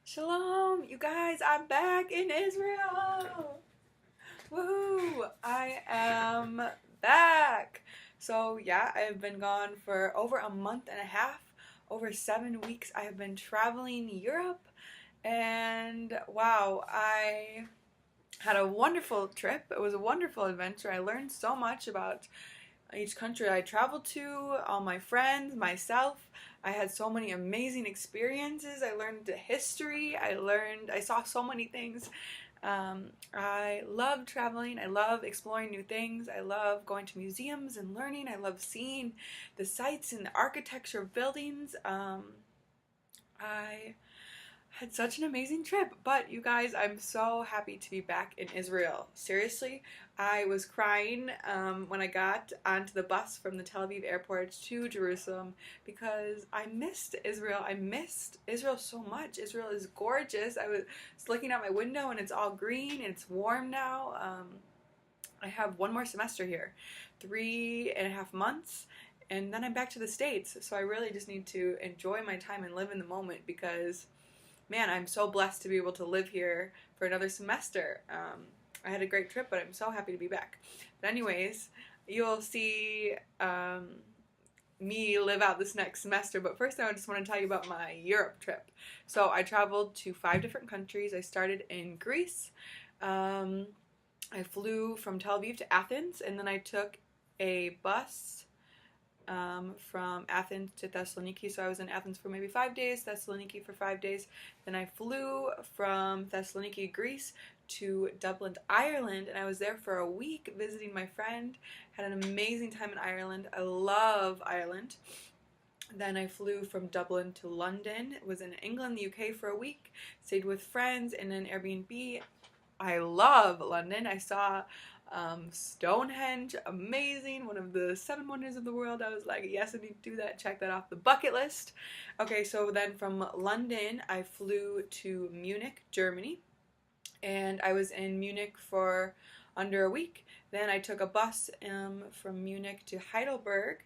Shalom, you guys, I'm back in Israel. Woohoo! I am back. So, yeah, I have been gone for over a month and a half. Over 7 weeks, I have been traveling Europe. And wow, I had a wonderful trip. It was a wonderful adventure. I learned so much about each country I traveled to, all my friends, myself. I had so many amazing experiences. I learned the history. I saw so many things. I love traveling. I love exploring new things. I love going to museums and learning. I love seeing the sights and the architecture of buildings. I had such an amazing trip. But you guys, I'm so happy to be back in Israel. Seriously, I was crying when I got onto the bus from the Tel Aviv airport to Jerusalem because I missed Israel. I missed Israel so much. Israel is gorgeous. I was looking out my window and it's all green and it's warm now. I have one more semester here, 3.5 months, and then I'm back to the States. So I really just need to enjoy my time and live in the moment because man, I'm so blessed to be able to live here for another semester. I had a great trip, but I'm so happy to be back. But anyways, you'll see me live out this next semester. But first, I just want to tell you about my Europe trip. So I traveled to 5 different countries. I started in Greece. I flew from Tel Aviv to Athens, and then I took a bus from Athens to Thessaloniki. So I was in Athens for maybe 5 days, Thessaloniki for 5 days. Then I flew from Thessaloniki, Greece to Dublin, Ireland, and I was there for a week visiting my friend. Had an amazing time in Ireland. I love Ireland. Then I flew from Dublin to London. Was in England, the UK for a week. Stayed with friends in an Airbnb. I love London. I saw Stonehenge, amazing, one of the 7 wonders of the world. I was like, yes, I need to do that, check that off the bucket list. Okay, so then from London, I flew to Munich, Germany, and I was in Munich for under a week. Then I took a bus from Munich to Heidelberg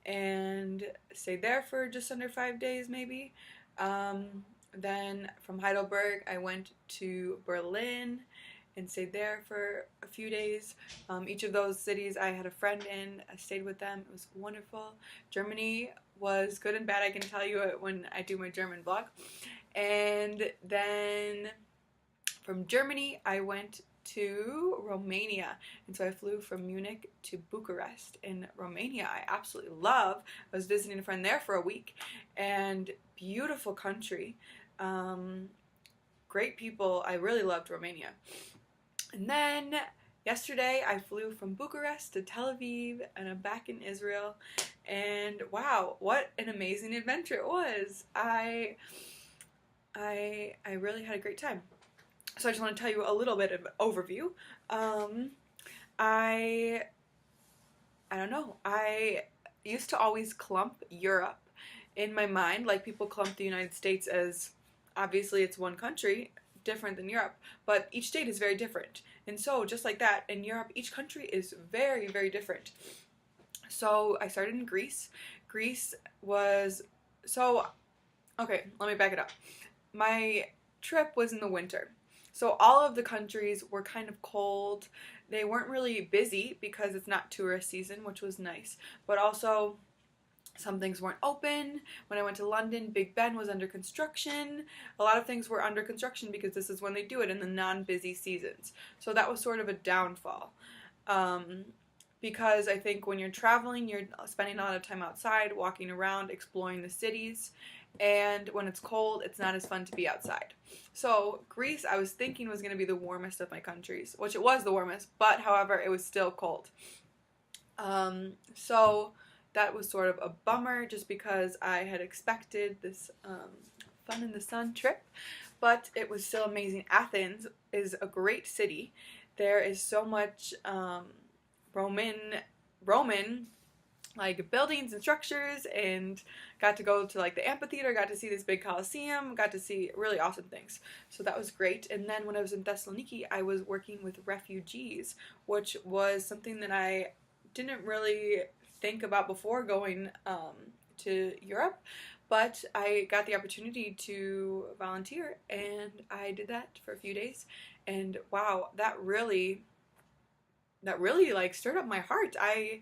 and stayed there for just under 5 days maybe. Then from Heidelberg, I went to Berlin and stayed there for a few days. Each of those cities I had a friend in. I stayed with them. It was wonderful. Germany was good and bad. I can tell you it when I do my German vlog. And then from Germany, I went to Romania. And so I flew from Munich to Bucharest in Romania. I absolutely love. I was visiting a friend there for a week. And beautiful country. Great people. I really loved Romania. And then yesterday I flew from Bucharest to Tel Aviv and I'm back in Israel. And wow, what an amazing adventure it was. I really had a great time. So I just want to tell you a little bit of an overview. I don't know. I used to always clump Europe in my mind, like people clump the United States as obviously it's one country, different than Europe, but each state is very different. And so just like that, in Europe, each country is very, very different. So I started in Greece. Greece was, okay, let me back it up. My trip was in the winter. So all of the countries were kind of cold. They weren't really busy because it's not tourist season, which was nice. But also, some things weren't open. When I went to London, Big Ben was under construction. A lot of things were under construction because this is when they do it in the non-busy seasons. So that was sort of a downfall. Because I think when you're traveling, you're spending a lot of time outside, walking around, exploring the cities. And when it's cold, it's not as fun to be outside. So Greece, I was thinking was going to be the warmest of my countries, which it was the warmest, but however, it was still cold. So that was sort of a bummer just because I had expected this fun in the sun trip, but it was still amazing. Athens is a great city. There is so much Roman like buildings and structures, and got to go to like the amphitheater, got to see this big Colosseum, got to see really awesome things. So that was great. And then when I was in Thessaloniki, I was working with refugees, which was something that I didn't really think about before going to Europe, but I got the opportunity to volunteer, and I did that for a few days, and wow, that really like stirred up my heart. I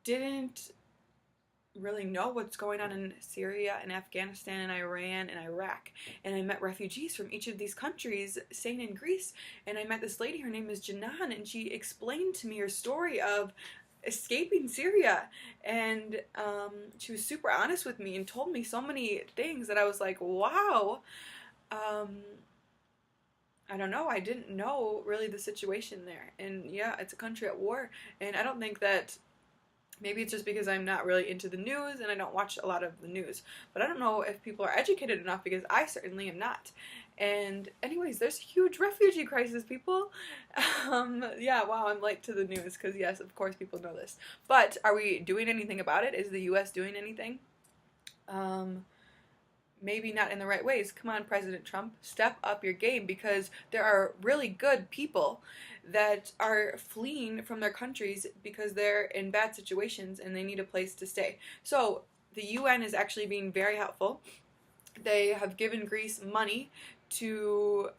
didn't really know what's going on in Syria and Afghanistan and Iran and Iraq, and I met refugees from each of these countries staying in Greece, and I met this lady, her name is Janan, and she explained to me her story of escaping Syria, and she was super honest with me and told me so many things that I was like, wow. I don't know, I didn't know really the situation there, and yeah, it's a country at war, and I don't think that, maybe it's just because I'm not really into the news and I don't watch a lot of the news, but I don't know if people are educated enough, because I certainly am not. And anyways, there's a huge refugee crisis, people. Yeah, wow, I'm late to the news because yes, of course people know this. But are we doing anything about it? Is the U.S. doing anything? Maybe not in the right ways. Come on, President Trump, step up your game, because there are really good people that are fleeing from their countries because they're in bad situations and they need a place to stay. So the UN is actually being very helpful. They have given Greece money to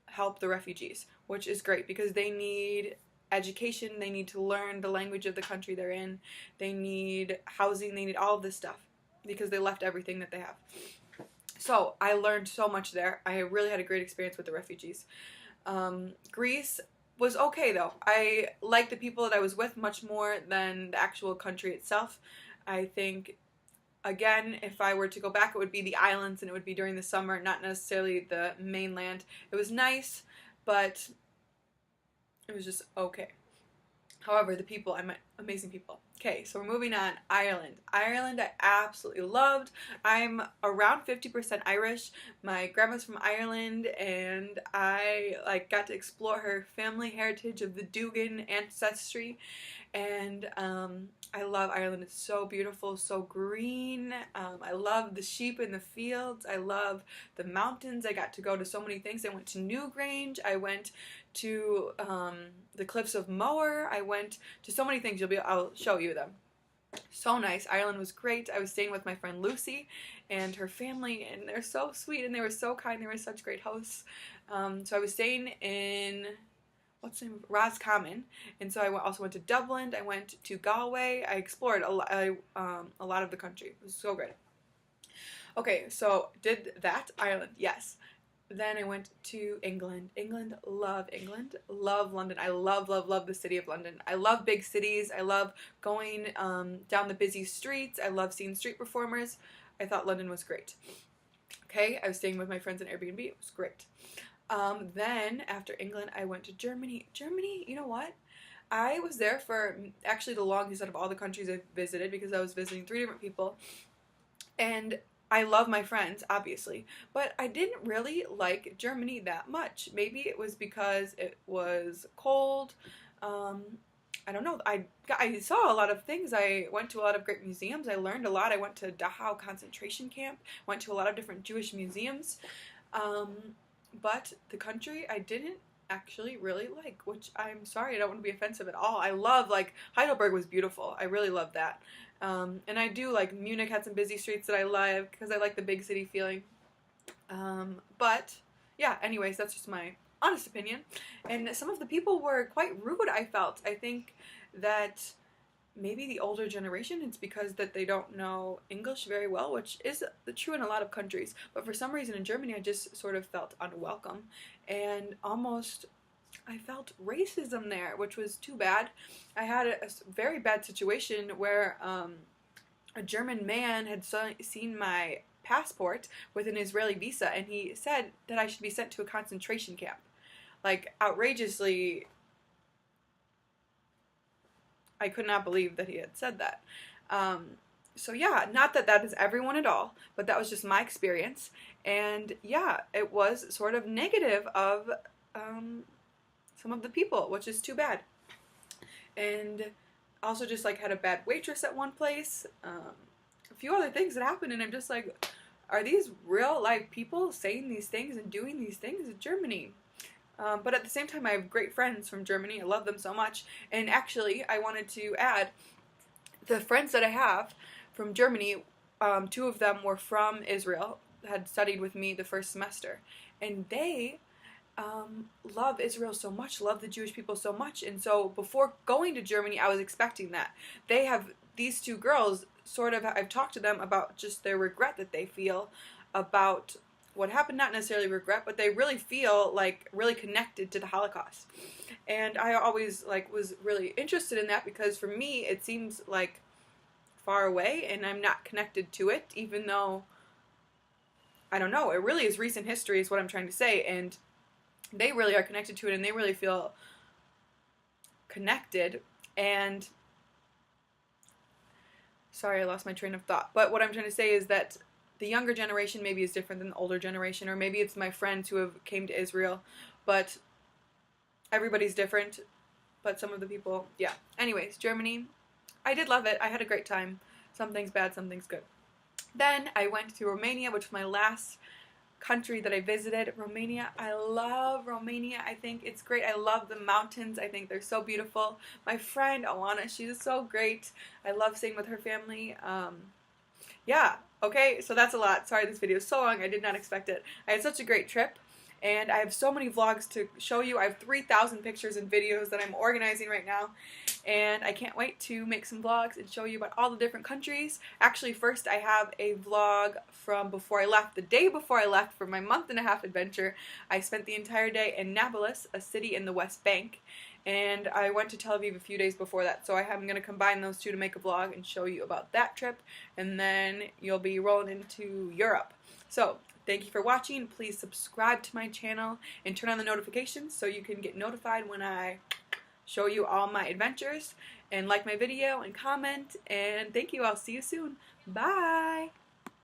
help the refugees, which is great because they need education, they need to learn the language of the country they're in, they need housing, they need all of this stuff, because they left everything that they have. So I learned so much there. I really had a great experience with the refugees. Greece was okay though. I liked the people that I was with much more than the actual country itself. I think, again, if I were to go back, it would be the islands, and it would be during the summer, not necessarily the mainland. It was nice, but it was just okay. However, the people, I met amazing people. Okay, so we're moving on. Ireland. Ireland I absolutely loved. I'm around 50% Irish. My grandma's from Ireland, and I got to explore her family heritage of the Dugan ancestry. And I love Ireland. It's so beautiful, so green. I love the sheep in the fields. I love the mountains. I got to go to so many things. I went to Newgrange. I went to the cliffs of Moher. I went to so many things. I'll show you them. So nice. Ireland was great. I was staying with my friend Lucy and her family, and they're so sweet and they were so kind. They were such great hosts. So I was staying in, what's the name of Roscommon, and so I also went to Dublin. I went to Galway. I explored a lot of the country. It was so great. Okay, so did that. Ireland, yes. Then I went to England. Love England. Love London. I love the city of London. I love big cities. I love going down the busy streets. I love seeing street performers. I thought London was great. Okay, I was staying with my friends in Airbnb. It was great. Then after England, I went to Germany. Germany, you know what? I was there for actually the longest out of all the countries I visited, because I was visiting 3 different people. And I love my friends, obviously, but I didn't really like Germany that much. Maybe it was because it was cold. I don't know. I saw a lot of things. I went to a lot of great museums. I learned a lot. I went to Dachau concentration camp, went to a lot of different Jewish museums. But the country I didn't actually really like, which I'm sorry, I don't want to be offensive at all. I love, Heidelberg was beautiful. I really loved that. And I do, Munich had some busy streets that I love because I like the big city feeling. But, yeah, anyways, that's just my honest opinion. And some of the people were quite rude, I felt. I think that maybe the older generation, it's because that they don't know English very well, which is true in a lot of countries. But for some reason in Germany, I just sort of felt unwelcome. And almost, I felt racism there, which was too bad. I had a very bad situation where a German man had seen my passport with an Israeli visa, and he said that I should be sent to a concentration camp. Outrageously, I could not believe that he had said that. So yeah, not that that is everyone at all, but that was just my experience. And yeah, it was sort of negative of some of the people, which is too bad. And also just had a bad waitress at one place. A few other things that happened, and I'm just like, are these real life people saying these things and doing these things in Germany? But at the same time, I have great friends from Germany. I love them so much. And actually, I wanted to add, the friends that I have from Germany. Two of them were from Israel, had studied with me the first semester, and they love Israel so much, love the Jewish people so much. And so before going to Germany, I was expecting that. These two girls, I've talked to them about just their regret that they feel about what happened. Not necessarily regret, but they really feel like really connected to the Holocaust. And I always was really interested in that, because for me it seems like far away and I'm not connected to it, even though, I don't know, it really is recent history is what I'm trying to say, and they really are connected to it, and they really feel connected. And sorry, I lost my train of thought. But what I'm trying to say is that the younger generation maybe is different than the older generation, or maybe it's my friends who have came to Israel, but everybody's different. But some of the people, yeah. Anyways, Germany, I did love it. I had a great time. Some things bad, some things good. Then I went to Romania, which was my last country that I visited. Romania, I love Romania. I think it's great. I love the mountains. I think they're so beautiful. My friend Alana, she's so great. I love staying with her family. Yeah, okay, so that's a lot. Sorry this video is so long. I did not expect it. I had such a great trip, and I have so many vlogs to show you. I have 3,000 pictures and videos that I'm organizing right now, and I can't wait to make some vlogs and show you about all the different countries. Actually, first I have a vlog from before I left. The day before I left for my month-and-a-half adventure, I spent the entire day in Nablus, a city in the West Bank, and I went to Tel Aviv a few days before that, so I'm going to combine those two to make a vlog and show you about that trip, and then you'll be rolling into Europe. So, thank you for watching. Please subscribe to my channel and turn on the notifications so you can get notified when I show you all my adventures, and like my video and comment, and thank you. I'll see you soon. Bye!